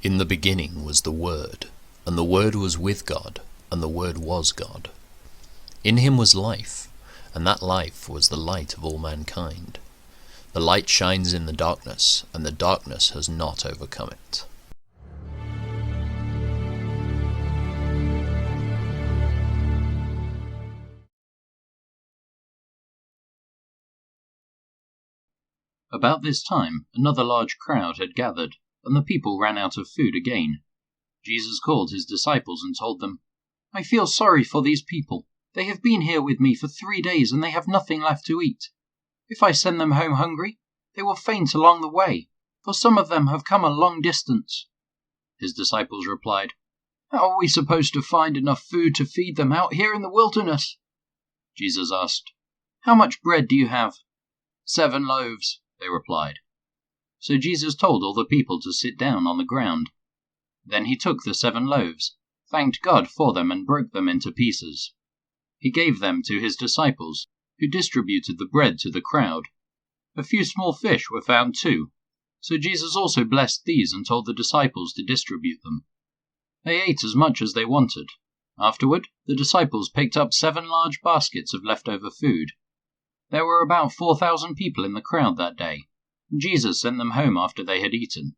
In the beginning was the Word, and the Word was with God, and the Word was God. In him was life, and that life was the light of all mankind. The light shines in the darkness, and the darkness has not overcome it. About this time, another large crowd had gathered, and the people ran out of food again. Jesus called his disciples and told them, "I feel sorry for these people. They have been here with me for 3 days, and they have nothing left to eat. If I send them home hungry, they will faint along the way, for some of them have come a long distance." His disciples replied, "How are we supposed to find enough food to feed them out here in the wilderness?" Jesus asked, "How much bread do you have?" 7 loaves, they replied. So Jesus told all the people to sit down on the ground. Then he took the 7 loaves, thanked God for them, and broke them into pieces. He gave them to his disciples, who distributed the bread to the crowd. A few small fish were found too, so Jesus also blessed these and told the disciples to distribute them. They ate as much as they wanted. Afterward, the disciples picked up 7 large baskets of leftover food. There were about 4,000 people in the crowd that day, and Jesus sent them home after they had eaten.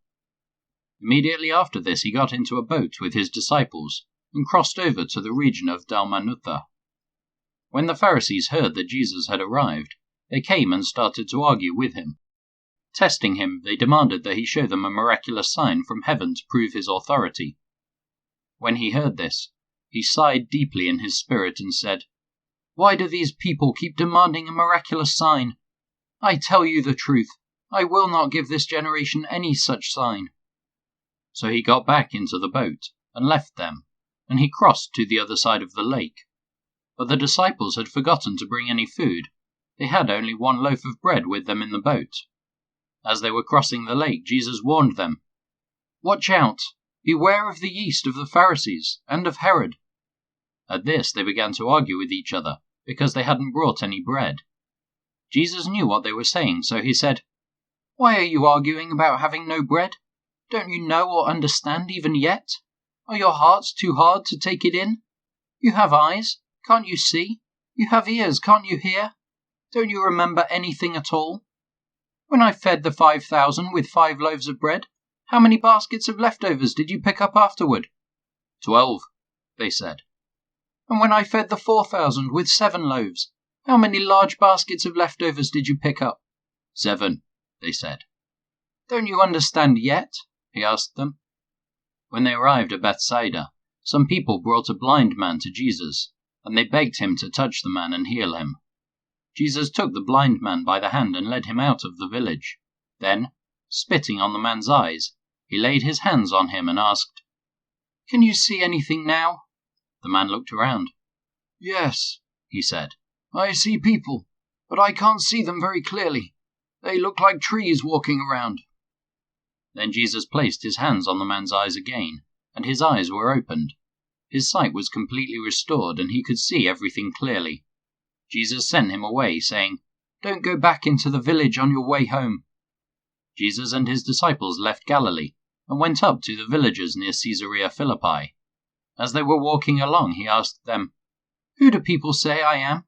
Immediately after this he got into a boat with his disciples and crossed over to the region of Dalmanutha. When the Pharisees heard that Jesus had arrived, they came and started to argue with him. Testing him, they demanded that he show them a miraculous sign from heaven to prove his authority. When he heard this, he sighed deeply in his spirit and said, "Why do these people keep demanding a miraculous sign? I tell you the truth, I will not give this generation any such sign." So he got back into the boat and left them, and he crossed to the other side of the lake. But the disciples had forgotten to bring any food. They had only 1 loaf of bread with them in the boat. As they were crossing the lake, Jesus warned them, "Watch out! Beware of the yeast of the Pharisees and of Herod." At this they began to argue with each other, because they hadn't brought any bread. Jesus knew what they were saying, so he said, "Why are you arguing about having no bread? Don't you know or understand even yet? Are your hearts too hard to take it in? You have eyes, can't you see? You have ears, can't you hear? Don't you remember anything at all? When I fed the 5,000 with 5 loaves of bread, how many baskets of leftovers did you pick up afterward?" 12, they said. "And when I fed the 4,000 with 7 loaves, how many large baskets of leftovers did you pick up?" 7, they said. "Don't you understand yet?" he asked them. When they arrived at Bethsaida, some people brought a blind man to Jesus, and they begged him to touch the man and heal him. Jesus took the blind man by the hand and led him out of the village. Then, spitting on the man's eyes, he laid his hands on him and asked, "Can you see anything now?" The man looked around. "Yes," he said, "I see people, but I can't see them very clearly. They look like trees walking around." Then Jesus placed his hands on the man's eyes again, and his eyes were opened. His sight was completely restored, and he could see everything clearly. Jesus sent him away, saying, "Don't go back into the village on your way home." Jesus and his disciples left Galilee and went up to the villages near Caesarea Philippi. As they were walking along, he asked them, "Who do people say I am?"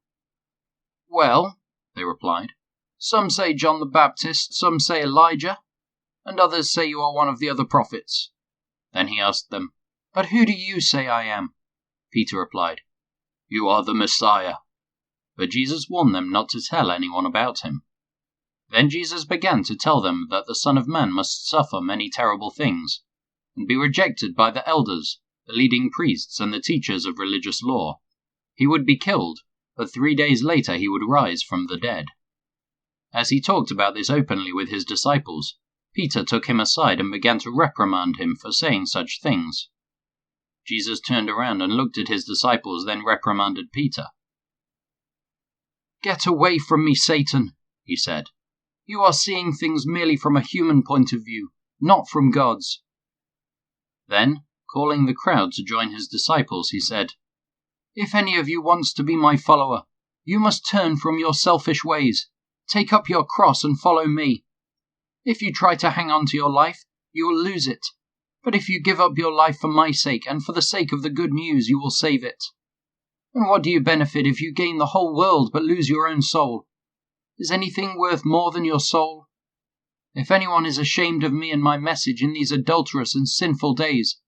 "Well," they replied, "some say John the Baptist, some say Elijah, and others say you are one of the other prophets." Then he asked them, "But who do you say I am?" Peter replied, "You are the Messiah." But Jesus warned them not to tell anyone about him. Then Jesus began to tell them that the Son of Man must suffer many terrible things, and be rejected by the elders, the leading priests, and the teachers of religious law. He would be killed, but 3 days later he would rise from the dead. As he talked about this openly with his disciples, Peter took him aside and began to reprimand him for saying such things. Jesus turned around and looked at his disciples, then reprimanded Peter. "Get away from me, Satan," he said. "You are seeing things merely from a human point of view, not from God's." Then, calling the crowd to join his disciples, he said, "If any of you wants to be my follower, you must turn from your selfish ways, take up your cross and follow me. If you try to hang on to your life, you will lose it. But if you give up your life for my sake and for the sake of the good news, you will save it. And what do you benefit if you gain the whole world but lose your own soul? Is anything worth more than your soul? If anyone is ashamed of me and my message in these adulterous and sinful days,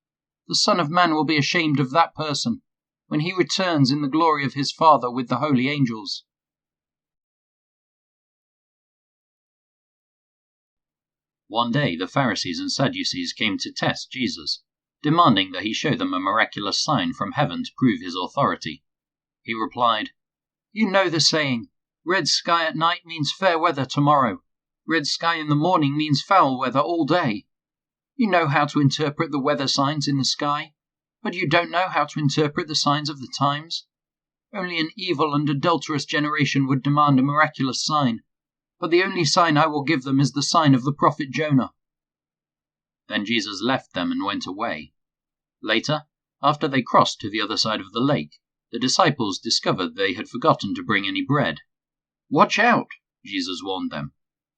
the Son of Man will be ashamed of that person when he returns in the glory of his Father with the holy angels. One day the Pharisees and Sadducees came to test Jesus, demanding that he show them a miraculous sign from heaven to prove his authority. He replied, "You know the saying, red sky at night means fair weather tomorrow. Red sky in the morning means foul weather all day. You know how to interpret the weather signs in the sky, but you don't know how to interpret the signs of the times. Only an evil and adulterous generation would demand a miraculous sign, but the only sign I will give them is the sign of the prophet Jonah." Then Jesus left them and went away. Later, after they crossed to the other side of the lake, the disciples discovered they had forgotten to bring any bread. "Watch out," Jesus warned them.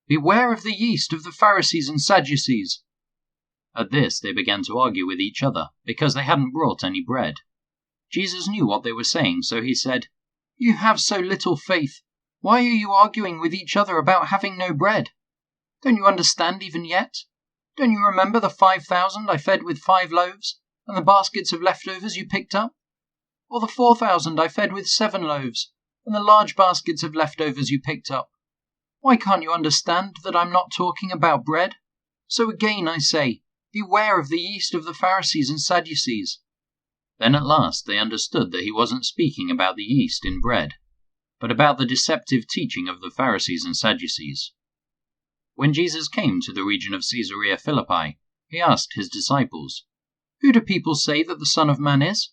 "Beware of the yeast of the Pharisees and Sadducees." At this they began to argue with each other, because they hadn't brought any bread. Jesus knew what they were saying, so he said, "You have so little faith. Why are you arguing with each other about having no bread? Don't you understand even yet? Don't you remember the 5,000 I fed with 5 loaves, and the baskets of leftovers you picked up? Or the 4,000 I fed with 7 loaves, and the large baskets of leftovers you picked up? Why can't you understand that I'm not talking about bread? So again I say, beware of the yeast of the Pharisees and Sadducees." Then at last they understood that he wasn't speaking about the yeast in bread, but about the deceptive teaching of the Pharisees and Sadducees. When Jesus came to the region of Caesarea Philippi, he asked his disciples, "Who do people say that the Son of Man is?"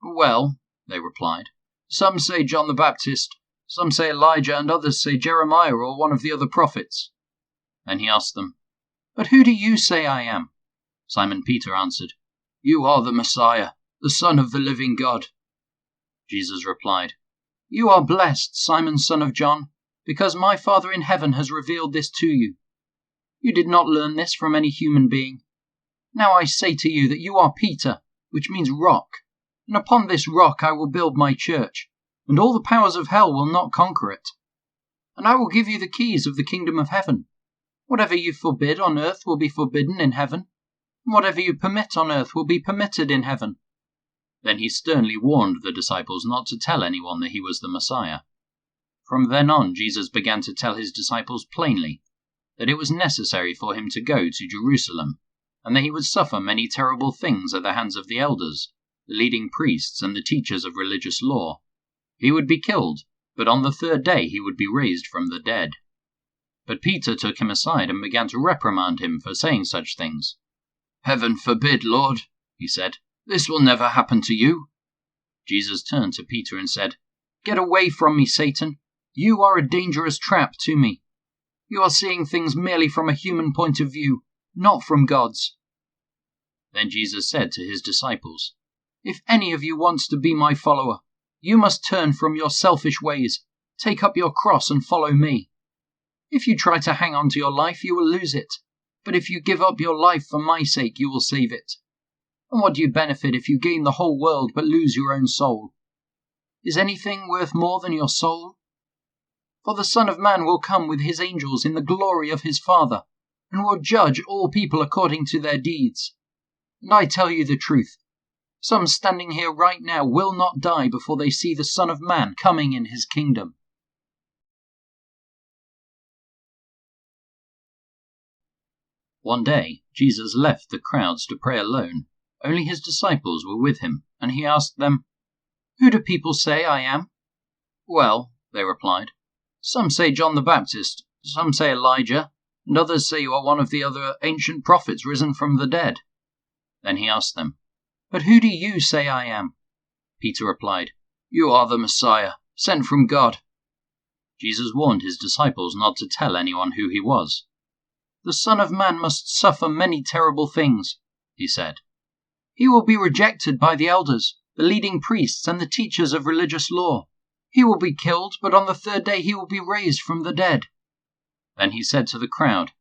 "Well," they replied, "some say John the Baptist, some say Elijah, and others say Jeremiah or one of the other prophets." Then he asked them, "But who do you say I am?" Simon Peter answered, "You are the Messiah, the Son of the living God." Jesus replied, "You are blessed, Simon, son of John, because my Father in heaven has revealed this to you. You did not learn this from any human being. Now I say to you that you are Peter, which means rock, and upon this rock I will build my church, and all the powers of hell will not conquer it. And I will give you the keys of the kingdom of heaven. Whatever you forbid on earth will be forbidden in heaven, and whatever you permit on earth will be permitted in heaven." Then he sternly warned the disciples not to tell anyone that he was the Messiah. From then on, Jesus began to tell his disciples plainly that it was necessary for him to go to Jerusalem, and that he would suffer many terrible things at the hands of the elders, the leading priests, and the teachers of religious law. He would be killed, but on the 3rd day he would be raised from the dead. But Peter took him aside and began to reprimand him for saying such things. "Heaven forbid, Lord," he said. "This will never happen to you." Jesus turned to Peter and said, "Get away from me, Satan. You are a dangerous trap to me. You are seeing things merely from a human point of view, not from God's." Then Jesus said to his disciples, "If any of you wants to be my follower, you must turn from your selfish ways, take up your cross and follow me. If you try to hang on to your life, you will lose it. But if you give up your life for my sake, you will save it. And what do you benefit if you gain the whole world but lose your own soul? Is anything worth more than your soul? For the Son of Man will come with his angels in the glory of his Father, and will judge all people according to their deeds. And I tell you the truth, some standing here right now will not die before they see the Son of Man coming in his kingdom." One day, Jesus left the crowds to pray alone. Only his disciples were with him, and he asked them, "Who do people say I am?" "Well," they replied, "some say John the Baptist, some say Elijah, and others say you are one of the other ancient prophets risen from the dead." Then he asked them, "But who do you say I am?" Peter replied, "You are the Messiah, sent from God." Jesus warned his disciples not to tell anyone who he was. "The Son of Man must suffer many terrible things," he said. "He will be rejected by the elders, the leading priests, and the teachers of religious law. He will be killed, but on the 3rd day he will be raised from the dead." Then he said to the crowd,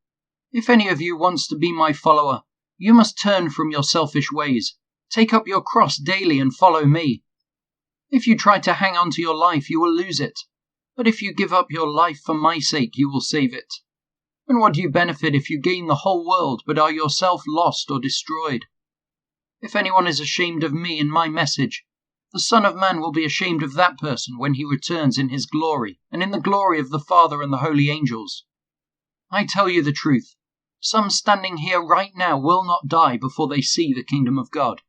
"If any of you wants to be my follower, You must turn from your selfish ways. Take up your cross daily and follow me. If you try to hang on to your life, you will lose it. But if you give up your life for my sake, you will save it. And what do you benefit if you gain the whole world, but are yourself lost or destroyed? If anyone is ashamed of me and my message, the Son of Man will be ashamed of that person when he returns in his glory, and in the glory of the Father and the holy angels. I tell you the truth, some standing here right now will not die before they see the kingdom of God.